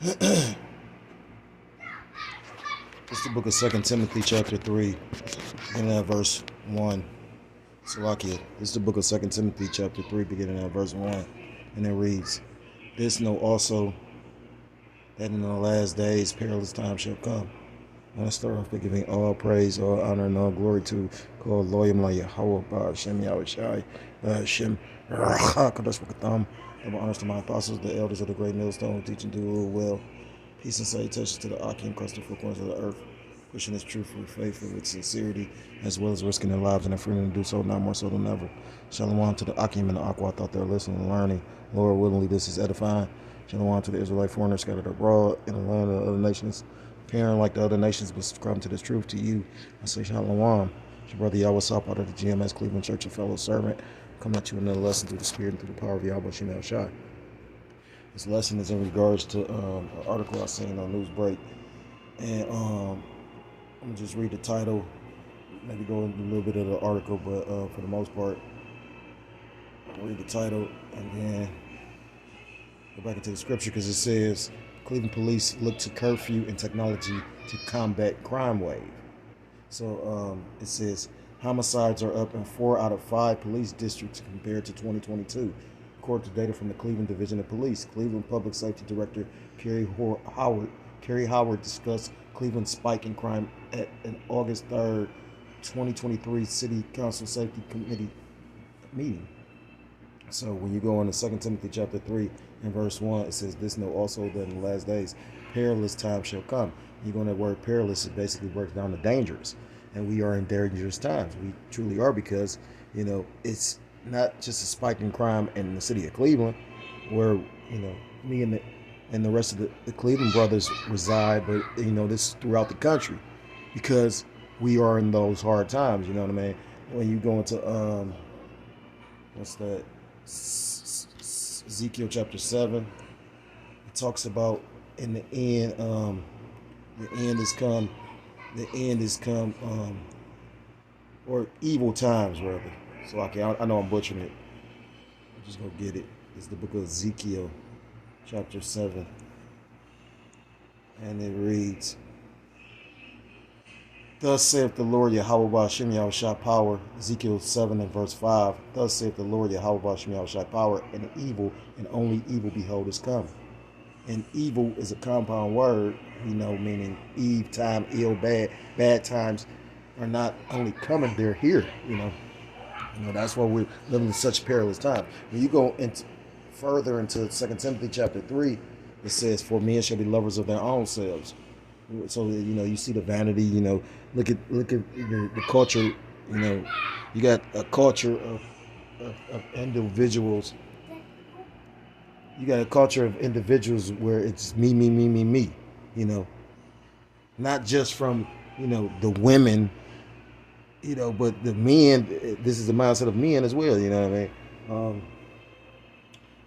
It's the book of 2 Timothy chapter 3, beginning at verse 1. Salakia. It's the book of 2 Timothy chapter 3, beginning at verse 1. And it reads, This know also that in the last days perilous times shall come. I want to start off by giving all praise, all honor, and all glory to call Loyam La Yahweh Ba'Shem Yahushai Ba'Shem Kadosh B'Katham. Double honors to my apostles, the elders of the great millstone, who teach and do all well. Peace and salutations to the Akim crusted four corners of the earth, pushing this truth with faith and with sincerity, as well as risking their lives and their freedom to do so, not more so than ever. Shalom to the Akim and the Aqua. I thought they were listening and learning. Lord, willingly, this is edifying. Shalom to the Israelite foreigners scattered abroad in the land of the other nations, appearing like the other nations, but subscribing to this truth to you. I say Shalom. It's your brother Yahweh Sop out of the GMS Cleveland Church, a fellow servant, coming at you another lesson through the Spirit and through the power of Yahweh Shem Shai. This lesson is in regards to an article I seen on Newsbreak, and I'm gonna just read the title, maybe go into a little bit of the article, but for the most part, I'll read the title and then go back into the scripture because it says Cleveland police look to curfew and technology to combat crime wave. So it says homicides are up in 4 out of 5 police districts compared to 2022. According to data from the Cleveland Division of Police, Cleveland Public Safety Director Kerry Howard discussed Cleveland's spike in crime at an August 3rd, 2023 City Council Safety Committee meeting. So when you go on to 2 Timothy chapter 3 and verse 1, it says, This know also that in the last days perilous times shall come. You go on that word perilous, it basically breaks down to dangerous. And we are in dangerous times. We truly are because, it's not just a spike in crime in the city of Cleveland, where me and the rest of the Cleveland brothers reside, but this is throughout the country because we are in those hard times. You know what I mean? When you go into what's that? Ezekiel chapter 7, it talks about in the end, the end is come, or evil times rather. So I know I'm butchering it. I'm just gonna get it. It's the book of Ezekiel, chapter 7. And it reads, Thus saith the Lord Yahweh Ba'Shem Yahushai power, Ezekiel 7 and verse 5. Thus saith the Lord Yahweh Ba'Shem Yahushai power, and evil, and only evil behold is come. And evil is a compound word, meaning eve, time, ill, bad. Bad times are not only coming, they're here, That's why we're living in such perilous times. When you go further into 2 Timothy chapter 3, it says, For men shall be lovers of their own selves. So, you see the vanity, look at the culture, you got a culture of individuals. You got a culture of individuals where it's me, not just from, the women, but the men. This is the mindset of men as well. You know what I mean?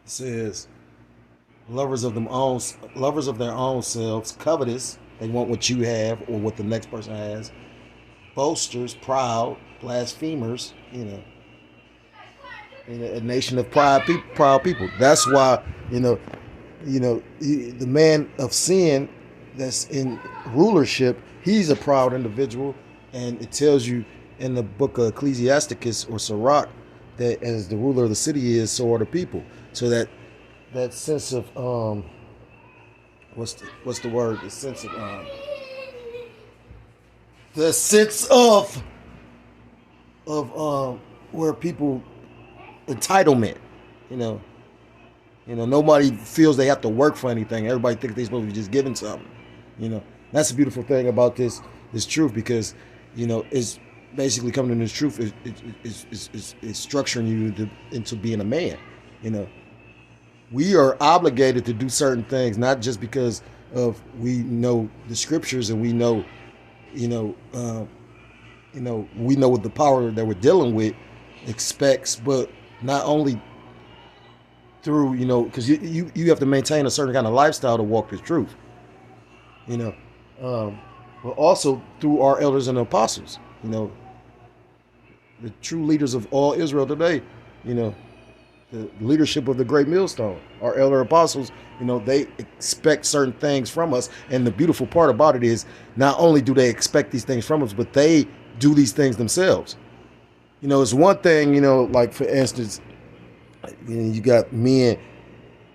It says, lovers of their own selves, covetous. They want what you have or what the next person has. Boasters, proud, blasphemers. A nation of proud people. That's why the man of sin that's in rulership. He's a proud individual, and it tells you in the book of Ecclesiasticus or Sirach that as the ruler of the city is, so are the people. So that sense of what's the word? The sense of where people entitlement, nobody feels they have to work for anything. Everybody thinks they're supposed to be just given something. That's the beautiful thing about this truth because it's basically coming to this truth is structuring you into being a man. We are obligated to do certain things, not just because of we know the scriptures and we know we know what the power that we're dealing with expects, but not only through because you have to maintain a certain kind of lifestyle to walk this truth, but also through our elders and apostles, the true leaders of all Israel today, the leadership of the great millstone, our elder apostles, They expect certain things from us. And the beautiful part about it is not only do they expect these things from us, but they do these things themselves. It's one thing, like for instance, you got men,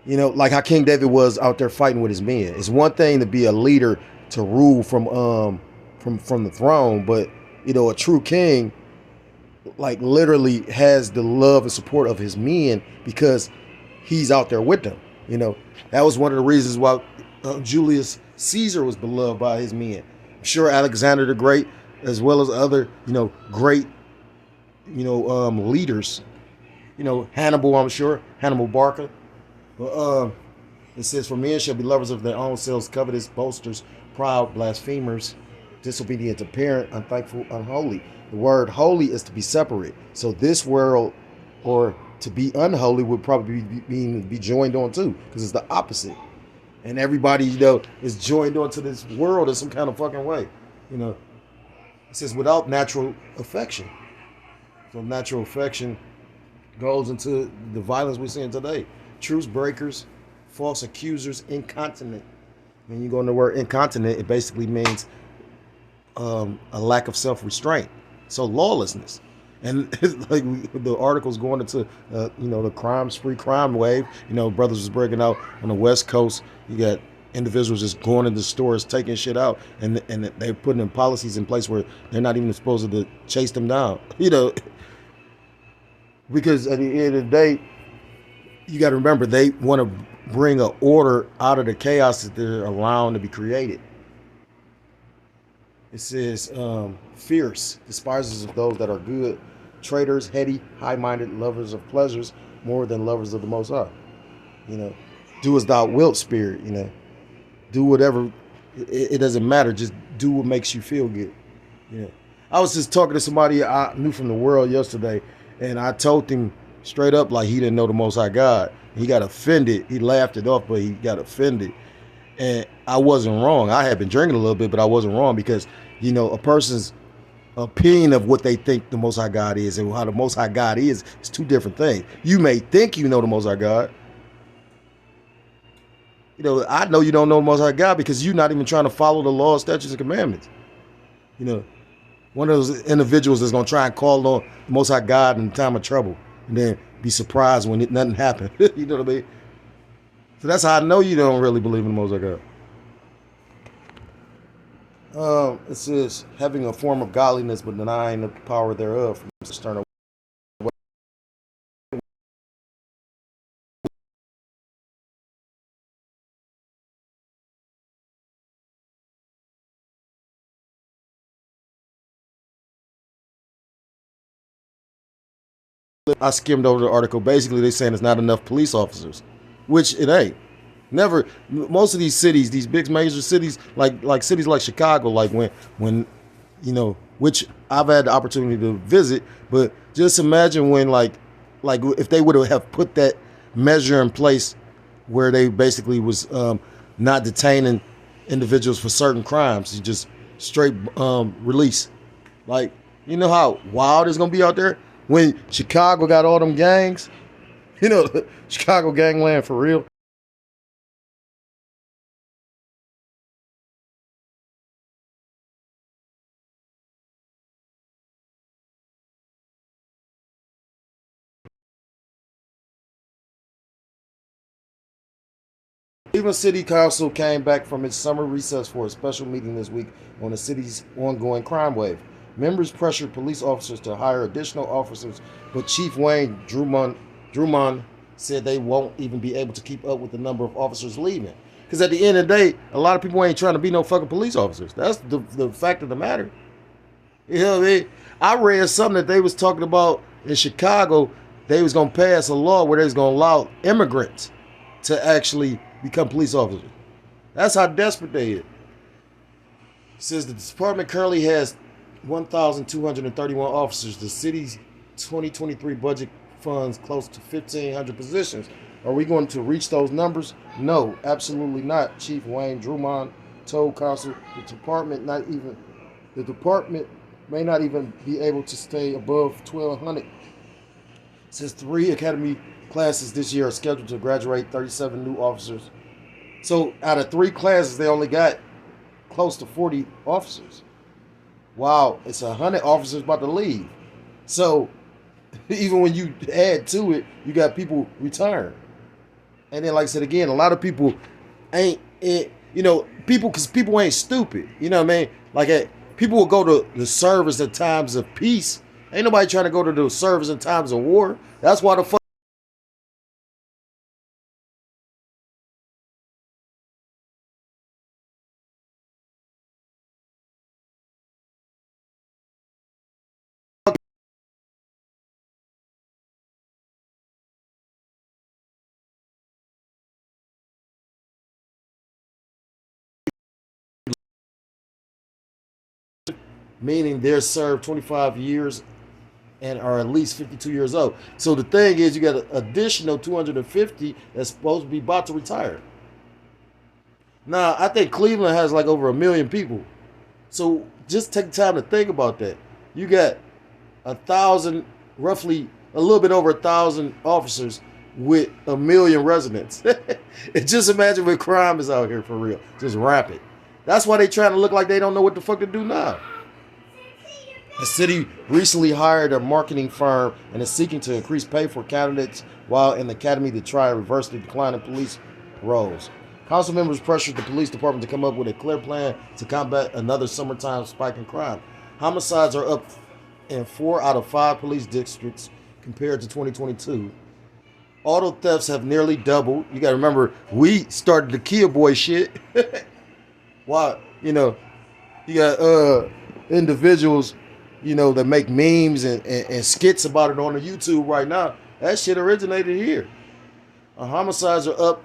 like how King David was out there fighting with his men. It's one thing to be a leader to rule from the throne, but a true king like literally has the love and support of his men because he's out there with them. That was one of the reasons why Julius Caesar was beloved by his men. I'm sure Alexander the Great, as well as other great leaders. Hannibal, I'm sure Hannibal Barca. But it says, "For men shall be lovers of their own selves, covetous, boasters, proud, blasphemers, disobedient to parent, unthankful, unholy." The word holy is to be separate. So this world, or to be unholy, would probably be joined on too, because it's the opposite. And everybody, is joined onto this world in some kind of fucking way. It says without natural affection. So natural affection goes into the violence we're seeing today. Truce breakers, false accusers, incontinent. When you go in the word incontinent, it basically means a lack of self-restraint. So lawlessness. And it's like the article's going into, the crime-spree crime wave. Brothers was breaking out on the West Coast. You got individuals just going into stores, taking shit out, and they're putting in policies in place where they're not even supposed to chase them down. Because at the end of the day, you got to remember, they want to bring an order out of the chaos that they're allowing to be created. It says, fierce, despisers of those that are good, traitors, heady, high-minded, lovers of pleasures more than lovers of the Most High. Do as thou wilt, spirit. Do whatever. It doesn't matter. Just do what makes you feel good. I was just talking to somebody I knew from the world yesterday, and I told him straight up like he didn't know the Most High God. He got offended. He laughed it off, but he got offended. And I wasn't wrong. I had been drinking a little bit, but I wasn't wrong because, a person's opinion of what they think the Most High God is and how the Most High God is two different things. You may think you know the Most High God. I know you don't know the Most High God because you're not even trying to follow the law, statutes, and commandments. One of those individuals that's going to try and call on the Most High God in time of trouble and then be surprised when nothing happened. You know what I mean? So that's how I know you don't really believe in the Most High God. It says, having a form of godliness but denying the power thereof. Turn away. I skimmed over the article. Basically, they're saying it's not enough police officers, which it ain't. Never. Most of these cities, these big major cities, like cities like Chicago, like when which I've had the opportunity to visit, but just imagine when like if they would have put that measure in place where they basically was not detaining individuals for certain crimes, you just straight release. Like, how wild it's gonna be out there when Chicago got all them gangs. Chicago gangland for real. Cleveland City Council came back from its summer recess for a special meeting this week on the city's ongoing crime wave. Members pressured police officers to hire additional officers, but Chief Wayne Drummond said they won't even be able to keep up with the number of officers leaving. Because at the end of the day, a lot of people ain't trying to be no fucking police officers. That's the fact of the matter. You know what I mean? I read something that they was talking about in Chicago. They was going to pass a law where they was going to allow immigrants to actually become police officers. That's how desperate they is. It says the department currently has 1,231 officers. The city's 2023 budget funds close to 1,500 positions. Are we going to reach those numbers? No, absolutely not. Chief Wayne Drummond told council the department may not even be able to stay above 1,200. Since 3 academy classes this year are scheduled to graduate 37 new officers So out of 3 classes, they only got close to 40 officers. Wow, it's 100 officers about to leave. So even when you add to it, you got people retiring. And then, like I said again, a lot of people ain't it. People, because people ain't stupid. You know what I mean? People will go to the service in times of peace. Ain't nobody trying to go to the service in times of war. That's why the fuck. Meaning they're served 25 years and are at least 52 years old. So the thing is, you got an additional 250 that's supposed to be about to retire. Now, I think Cleveland has like over 1 million people. So just take time to think about that. You got 1,000, roughly a little bit over 1,000 officers with 1 million residents. And just imagine what crime is out here for real, just rampant. That's why they trying to look like they don't know what the fuck to do now. The city recently hired a marketing firm and is seeking to increase pay for candidates while in the academy to try and reverse the decline in police roles. Council members pressured the police department to come up with a clear plan to combat another summertime spike in crime. Homicides are up in 4 out of 5 police districts compared to 2022. Auto thefts have nearly doubled. You got to remember, we started the Kia Boy shit. Why? You got individuals, that make memes and skits about it on the YouTube right now. That shit originated here. Homicides are up.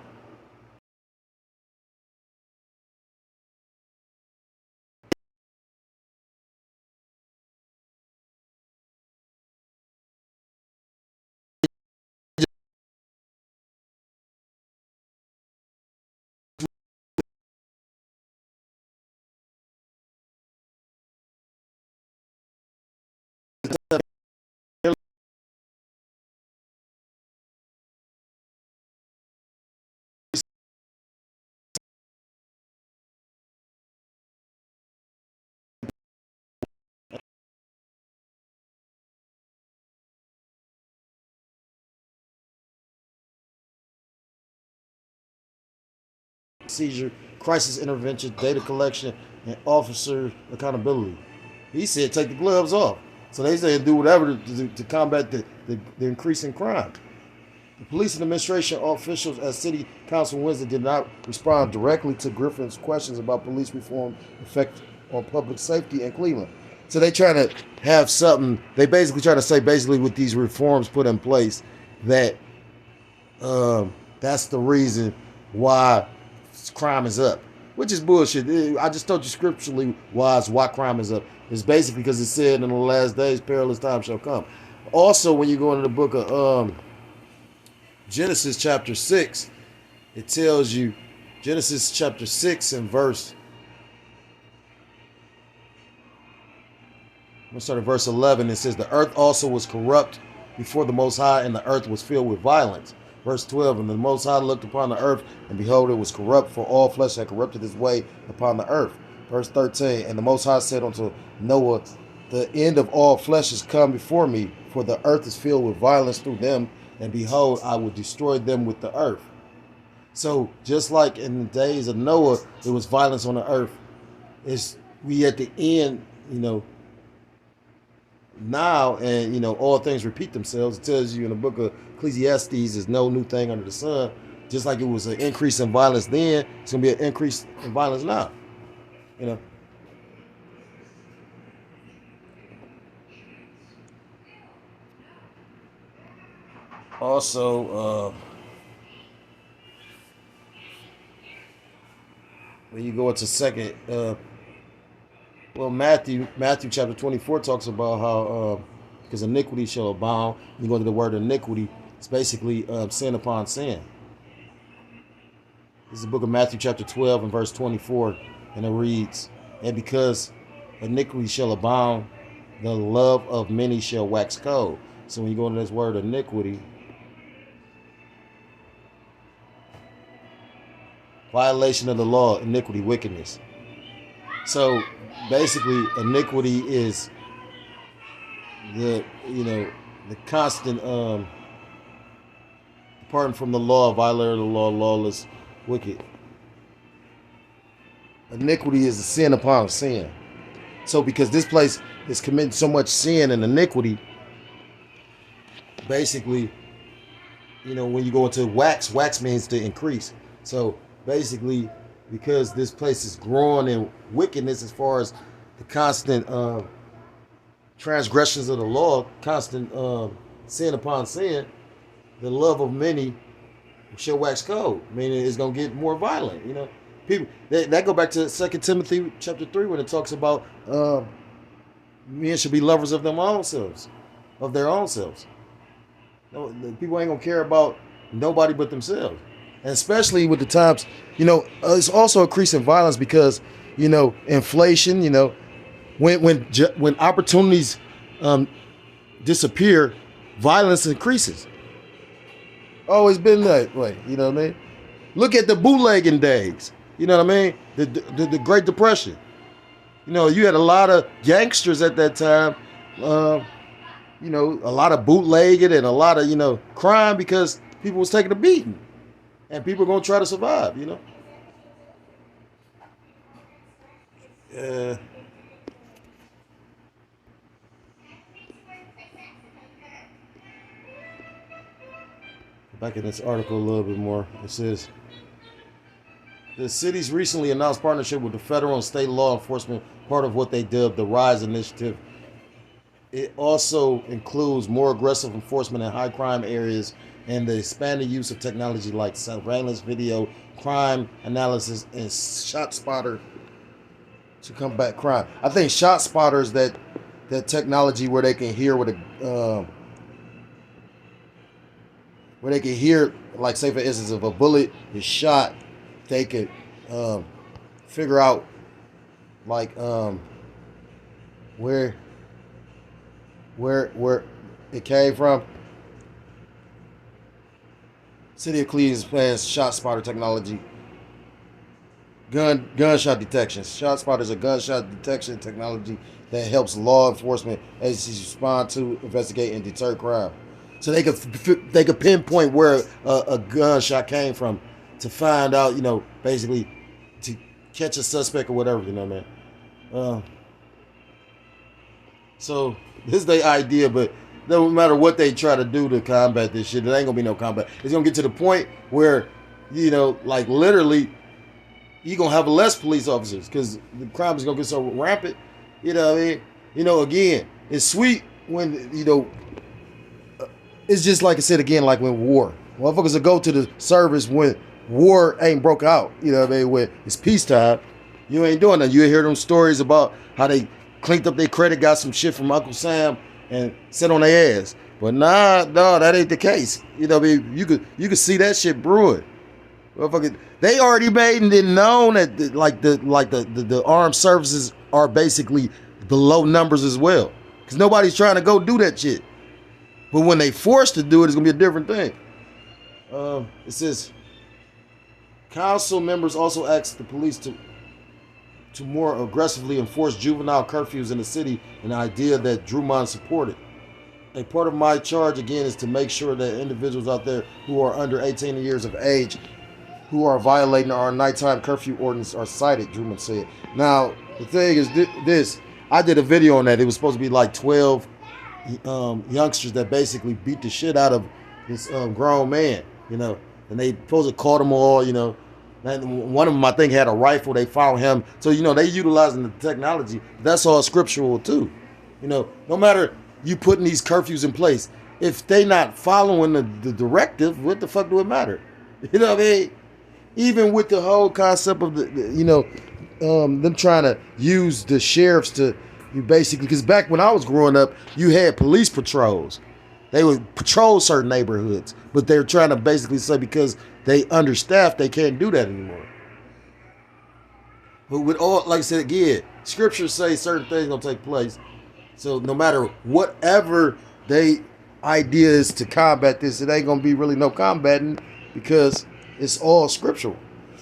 Seizure, crisis intervention, data collection, and officer accountability. He said take the gloves off. So they said do whatever to combat the increase in crime. The police and administration officials at City Council Wednesday did not respond directly to Griffin's questions about police reform effect on public safety in Cleveland. So they trying to have something. They basically trying to say with these reforms put in place that that's the reason why crime is up, which is bullshit. I just told you scripturally why crime is up. It's basically because it said in the last days perilous times shall come. Also, when you go into the book of Genesis chapter 6, it tells you, Genesis chapter 6 and verse, I'm going to start at verse 11. It says, the earth also was corrupt before the Most High, and the earth was filled with violence. Verse 12, and the Most High looked upon the earth, and behold, it was corrupt, for all flesh had corrupted his way upon the earth. Verse 13, and the Most High said unto Noah, the end of all flesh is come before me, for the earth is filled with violence through them, and behold, I will destroy them with the earth. So just like in the days of Noah, there was violence on the earth. We at the end, now, and all things repeat themselves. It tells you in the book of Ecclesiastes, there's no new thing under the sun. Just like it was an increase in violence then, it's gonna be an increase in violence now. Also, when you go into second, Matthew chapter 24 talks about how because iniquity shall abound. You go to the word iniquity, it's basically sin upon sin. This is the book of Matthew chapter 12 and verse 24, and it reads, and because iniquity shall abound, the love of many shall wax cold. So when you go into this word iniquity, violation of the law, iniquity, wickedness. So basically, iniquity is the the constant departing from the law, violator of the law, lawless, wicked. Iniquity is a sin upon sin. So because this place is committing so much sin and iniquity, basically, when you go into wax means to increase. So basically, because this place is growing in wickedness as far as the constant transgressions of the law, constant sin upon sin, the love of many shall wax cold, meaning it's going to get more violent. People that go back to 2 Timothy chapter 3 when it talks about men should be lovers of their own selves. No, people ain't gonna care about nobody but themselves, and especially with the times. It's also increasing violence because inflation. When opportunities disappear, violence increases. Always been that way. You know what I mean? Look at the bootlegging days. You know what I mean? The Great Depression. You had a lot of gangsters at that time. A lot of bootlegging and a lot of, crime because people was taking a beating. And people are going to try to survive, Back in this article a little bit more. It says, the city's recently announced partnership with the federal and state law enforcement, part of what they dubbed the RISE initiative. It also includes more aggressive enforcement in high crime areas and the expanded use of technology like surveillance video, crime analysis, and ShotSpotter to combat crime. I think ShotSpotter is that technology where they can hear like, say for instance, if a bullet is shot, they could figure out like where it came from. City of Cleveland's plans ShotSpotter technology. Gunshot detection. ShotSpotter is a gunshot detection technology that helps law enforcement agencies respond to, investigate, and deter crime. So they could pinpoint where a gunshot came from to find out, basically to catch a suspect or whatever, man. So this is the idea, but no matter what they try to do to combat this shit, there ain't gonna be no combat. It's gonna get to the point where, like literally, you're gonna have less police officers because the crime is gonna get so rampant. You know what I mean? Again, it's sweet when it's just like I said again, like when war, motherfuckers will go to the service when war ain't broke out. You know what I mean? When it's peacetime, you ain't doing that. You hear them stories about how they cleaned up their credit, got some shit from Uncle Sam, and sit on their ass. But no, that ain't the case. You could see that shit brewing. They already made it known that the armed services are basically below numbers as well, because nobody's trying to go do that shit. But when they forced to do it, it's gonna be a different thing. It says council members also asked the police to more aggressively enforce juvenile curfews in the city, an idea that Drummond supported. A part of my charge, again, is to make sure that individuals out there who are under 18 years of age who are violating our nighttime curfew ordinance are cited, Drummond said. Now, the thing is this. I did a video on that. It was supposed to be like 12 youngsters that basically beat the shit out of this grown man, and they supposed to caught them all, And one of them, I think, had a rifle. They found him. So, they utilizing the technology. That's all scriptural, too. No matter you putting these curfews in place, if they not following the directive, what the fuck do it matter? You know what I mean? Even with the whole concept of them trying to use the sheriffs to basically, because back when I was growing up, you had police patrols. They would patrol certain neighborhoods, but they're trying to basically say because they understaffed, they can't do that anymore. But with all, like I said again, scriptures say certain things gonna take place. So no matter whatever they idea is to combat this, it ain't gonna be really no combating because it's all scriptural.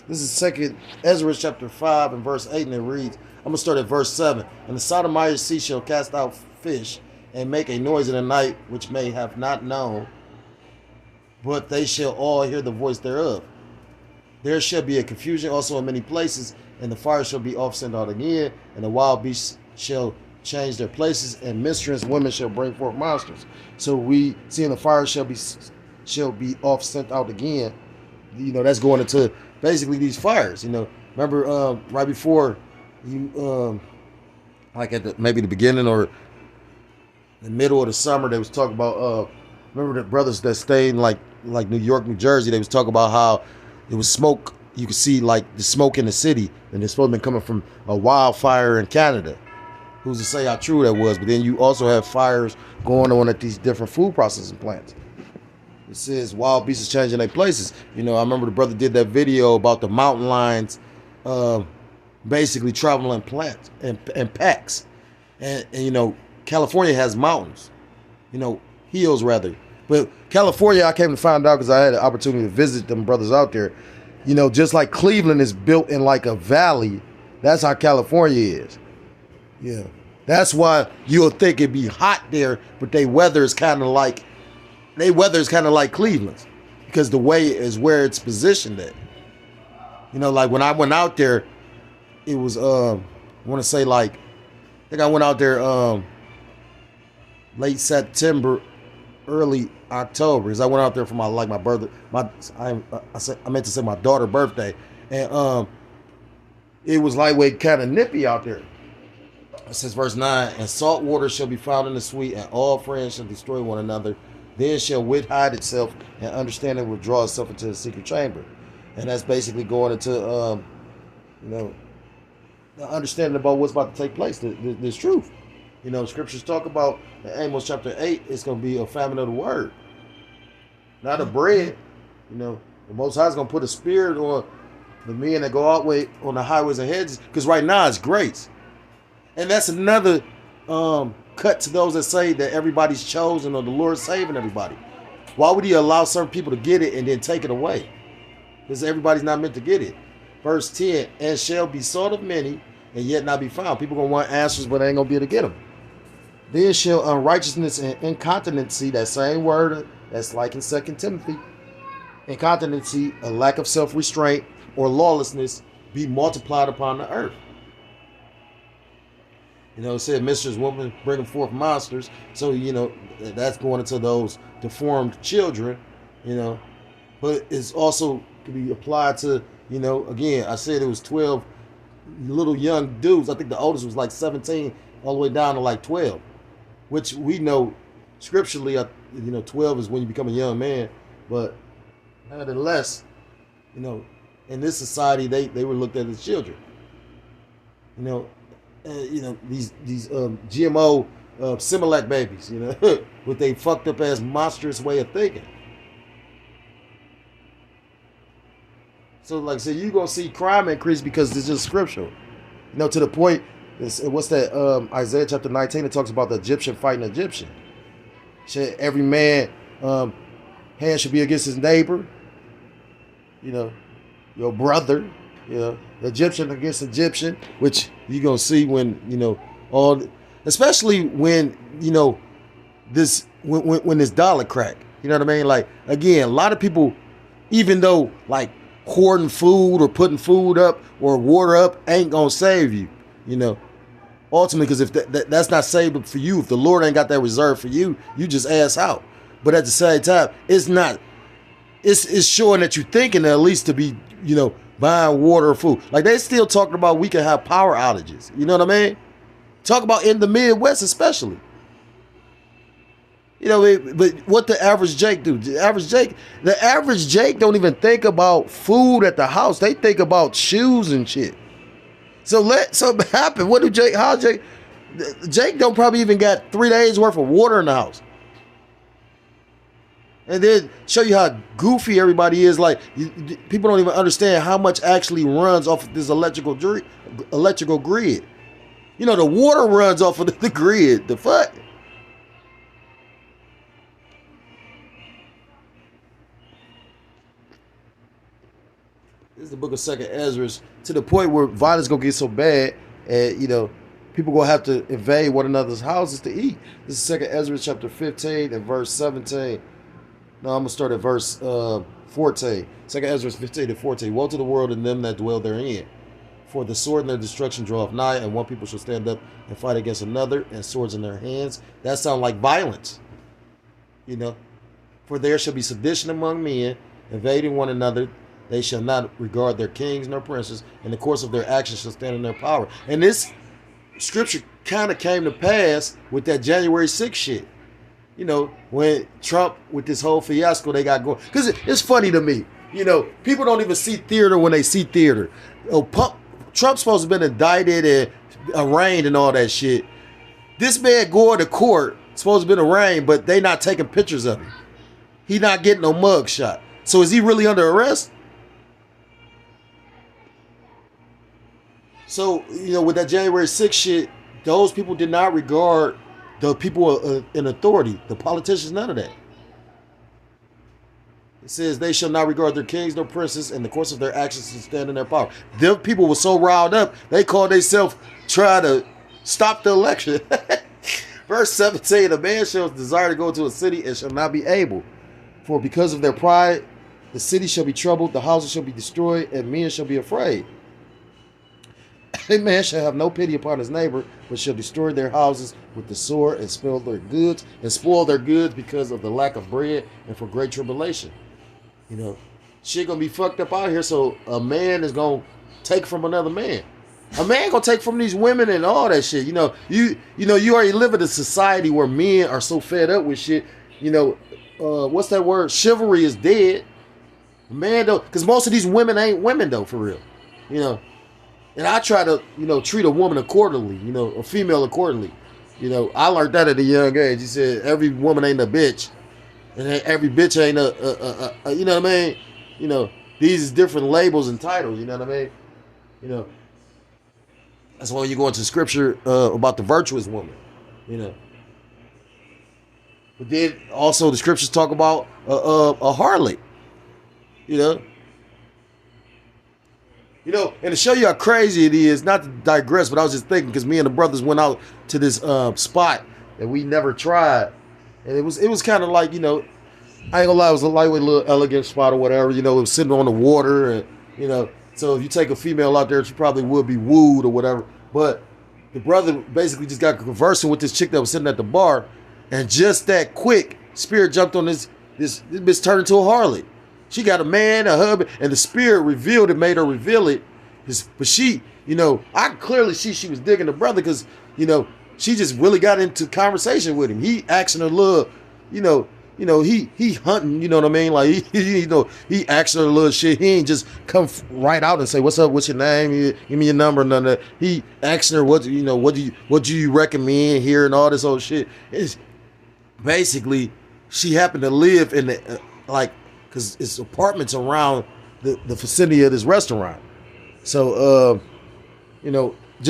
This is second Ezra chapter 5 and verse 8, and it reads, I'm going to start at verse 7. And the Sodomite sea shall cast out fish, and make a noise in the night, which may have not known, but they shall all hear the voice thereof. There shall be a confusion also in many places, and the fire shall be off sent out again, and the wild beasts shall change their places, and minstrels women shall bring forth monsters. So we seeing the fire shall be off sent out again. That's going into basically these fires. Remember right before you like at maybe the beginning or the middle of the summer, they was talking about remember the brothers that stayed in like New York, New Jersey, they was talking about how it was smoke. You could see like the smoke in the city, and it's supposed to be coming from a wildfire in Canada. Who's to say how true that was? But then you also have fires going on at these different food processing plants. It says wild beasts is changing their places. I remember the brother did that video about the mountain lions basically traveling in plants and packs. And California has mountains, hills rather. But California, I came to find out because I had the opportunity to visit them brothers out there. Just like Cleveland is built in like a valley, that's how California is. Yeah. That's why you'll think it'd be hot there, but their weather is kind of like Cleveland's, because the way is where it's positioned at. Like when I went out there, it was I want to say like I think I went out there late September, early October, because I went out there for my birthday. I meant to say my daughter's birthday, and it was lightweight, kind of nippy out there. It says verse 9, and salt water shall be found in the sweet, and all friends shall destroy one another. Then shall wit hide itself, and understanding withdraw itself into the secret chamber. And that's basically going into the understanding about what's about to take place. This truth. Scriptures talk about in Amos chapter 8, it's going to be a famine of the word, not of bread. The Most High is going to put a spirit on the men that go out way on the highways and hedges, because right now it's grace. And that's another cut to those that say that everybody's chosen or the Lord's saving everybody. Why would he allow certain people to get it and then take it away? Because everybody's not meant to get it. Verse 10, and shall be sought of many, and yet not be found. People going to want answers, but they ain't going to be able to get them. Then shall unrighteousness and incontinency, that same word that's like in 2 Timothy, incontinency, a lack of self-restraint or lawlessness, be multiplied upon the earth. It said mistress woman bringing forth monsters. So, that's going into those deformed children, But it's also could be applied to, again, I said it was 12 little young dudes. I think the oldest was like 17 all the way down to like 12, which we know scripturally, 12 is when you become a young man. But nevertheless, in this society, they were looked at as children. These GMO Similac babies, with they fucked up ass monstrous way of thinking. So like I said, you're gonna see crime increase because it's just scriptural. To the point, what's that Isaiah chapter 19, it talks about the Egyptian fighting Egyptian. Every man hand should be against his neighbor, your brother, the Egyptian against Egyptian, which you're going to see when, especially when, this, when this dollar crack, you know what I mean? Like, again, a lot of people, even though like hoarding food or putting food up or water up ain't going to save you, ultimately, because if that's not saved for you, if the Lord ain't got that reserved for you, you just ass out. But at the same time, it's showing that you're thinking at least to be, buying water or food. Like they still talking about we can have power outages. You know what I mean? Talk about in the Midwest especially. But what the average Jake do? The average Jake don't even think about food at the house. They think about shoes and shit. So let something happen. What do Jake? How Jake? Jake don't probably even got 3 days worth of water in the house. And then show you how goofy everybody is. Like people don't even understand how much actually runs off of this electrical grid. The water runs off of the grid. The fuck? is the book of Second Ezra, to the point where violence gonna get so bad, and people gonna have to invade one another's houses to eat. This is Second Ezra chapter 15 and verse 17. No, I'm gonna start at verse 14. Second Ezra 15 and 14. Woe to the world and them that dwell therein. For the sword and their destruction draweth nigh, and one people shall stand up and fight against another, and swords in their hands. That sounds like violence. For there shall be sedition among men, invading one another. They shall not regard their kings nor princes, and the course of their actions shall stand in their power. And this scripture kind of came to pass with that January 6th shit. When Trump, with this whole fiasco they got going. Because it's funny to me. People don't even see theater when they see theater. Trump's supposed to have been indicted and arraigned and all that shit. This man going to court, supposed to have been arraigned, but they not taking pictures of him. He not getting no mug shot. So is he really under arrest? So, with that January 6th shit, those people did not regard the people in authority, the politicians, none of that. It says they shall not regard their kings nor princes, and the course of their actions to stand in their power. Them people were so riled up, they called themselves trying to stop the election. Verse 17, a man shall desire to go to a city and shall not be able. For because of their pride, the city shall be troubled, the houses shall be destroyed, and men shall be afraid. A man shall have no pity upon his neighbor, but shall destroy their houses with the sword and spoil their goods because of the lack of bread and for great tribulation. Shit gonna be fucked up out here, so a man is gonna take from another man. A man gonna take from these women and all that shit. You already live in a society where men are so fed up with shit. What's that word? Chivalry is dead. Man, though, because most of these women ain't women though, for real. And I try to, treat a woman accordingly, a female accordingly. I learned that at a young age. He said every woman ain't a bitch, and every bitch ain't a you know what I mean? These is different labels and titles. You know what I mean? That's why you go into scripture about the virtuous woman. But then also the scriptures talk about a harlot. And to show you how crazy it is, not to digress, but I was just thinking, because me and the brothers went out to this spot that we never tried. And it was kind of like, I ain't gonna lie, it was a lightweight little elegant spot or whatever, it was sitting on the water. And, so if you take a female out there, she probably would be wooed or whatever. But the brother basically just got conversing with this chick that was sitting at the bar. And just that quick, spirit jumped on this bitch turned into a harlot. She got a man, a husband, and the spirit revealed it, made her reveal it. But she, I could clearly see she was digging the brother because, she just really got into conversation with him. He asking her little, he hunting, you know what I mean? Like, he asking her little shit. He ain't just come right out and say, what's up, what's your name? Give me your number, none of that. He asking her, what do you recommend here and all this old shit. It's basically, she happened to live in the, because it's apartments around the vicinity of this restaurant. So,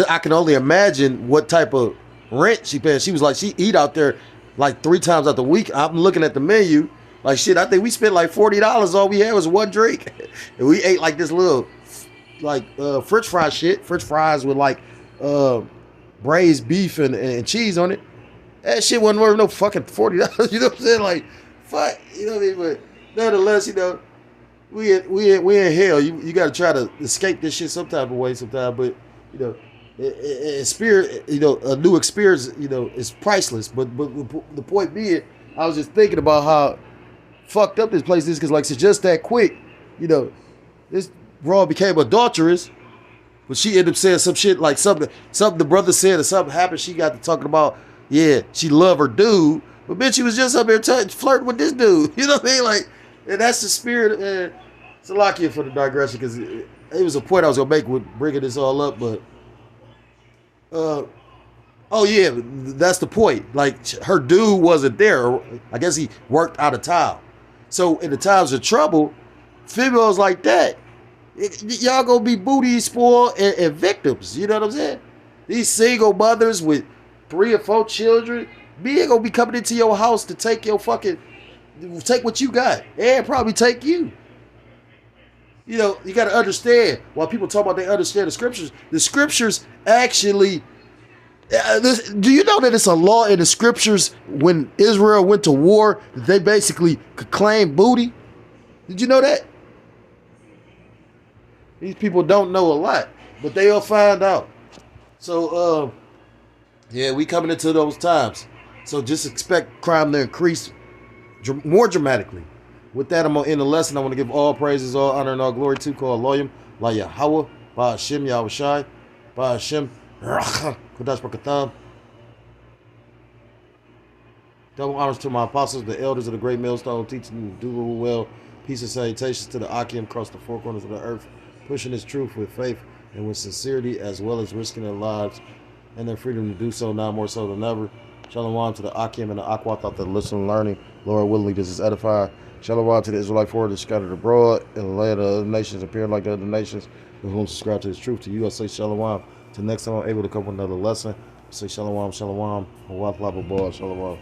I can only imagine what type of rent she paid. She was like, she eat out there like 3 times out the week. I'm looking at the menu. Like, shit, I think we spent like $40. All we had was one drink. And we ate like this little, French fry shit. French fries with braised beef and cheese on it. That shit wasn't worth no fucking $40. You know what I'm saying? Like, fuck. You know what I mean? But nonetheless, we in hell. You got to try to escape this shit some type of way sometime. But, spirit, a new experience, is priceless. But the point being, I was just thinking about how fucked up this place is because, it's just that quick, this broad became adulterous. But she ended up saying some shit like something the brother said or something happened. She got to talking about, yeah, she loved her dude. But bitch, she was just up there flirting with this dude. You know what I mean? And that's the spirit. It's a lock here for the digression because it was a point I was going to make with bringing this all up. But, oh yeah, that's the point. Her dude wasn't there. I guess he worked out of town. So in the times of trouble, females like that, y'all going to be booty spoiled and victims. You know what I'm saying? These single mothers with 3 or 4 children, me ain't gonna be coming into your house to take your take what you got and probably take you. You got to understand, while people talk about they understand the scriptures actually, do you know that it's a law in the scriptures when Israel went to war that they basically could claim booty? Did you know that? These people don't know a lot, but they'll find out. So, yeah, we coming into those times. So just expect crime to increase more dramatically. With that, I'm going to end the lesson. I want to give all praises, all honor, and all glory to call Loyam, La Yahweh, Ba Hashem, Yahweh Shai, Ba Hashem, Kodash Bakatham. Double honors to my apostles, the elders of the great millstone, teaching to do well. Peace and salutations to the Akim across the four corners of the earth, pushing this truth with faith and with sincerity, as well as risking their lives and their freedom to do so, now more so than ever. Shalom to the Akim and the Aquat out there listening and learning. Lord willingly, this is edifying. Shalom to the Israelite forward that scattered abroad and the land of other nations, appearing like the other nations, with whom subscribe to this truth. To you, I say shalom. Till next time I'm able to come with another lesson, I say shalom, shalom, shalom.